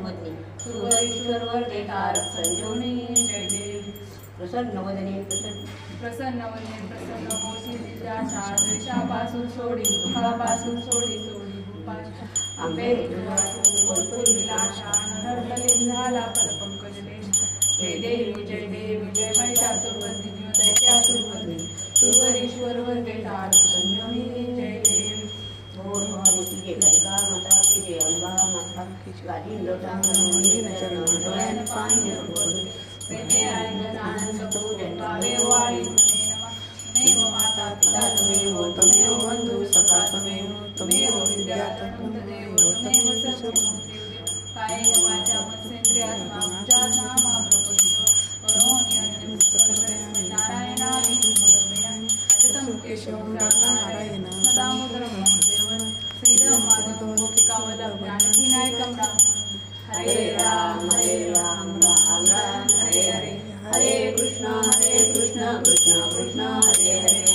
सर्वज्ञ सुरवरीश्वर वरदे तारक संजीवनी जय देव प्रसन्न वदने प्रसन्न होशी दिशाशा द्वेषापासून सोडी दुःखापासून सोडी आंबे भरपूर विलाशा नरललित झाला पदपंकज देश जय देव जय महिषासुरवंदिनी दैत्यासुरवंदिनी सुरवरीश्वर वरदे तारक संजीवनी जय देव बोल भवानी तुझे कलिका माता तुझे अंबा माता गादी डोळ्यानं पाणी प्रेमे आनंद पूजन भावे वाळी त्वमेव माता पिता त्वमेव बंधू सखा त्वमेव विद्या तदेव त्वमेव सर्वं कायेन वाचा मनसेन्द्रियात्मा नामा प्रकृती नारायणाय अच्युतं केशवं नारायण दामोदरं वासुदेवं श्रीधरं माधवं गोपिकावल्लभं जानकीनायकं राम हरे राम राम राम हरे हरे हरे कृष्ण कृष्ण कृष्ण हरे हरे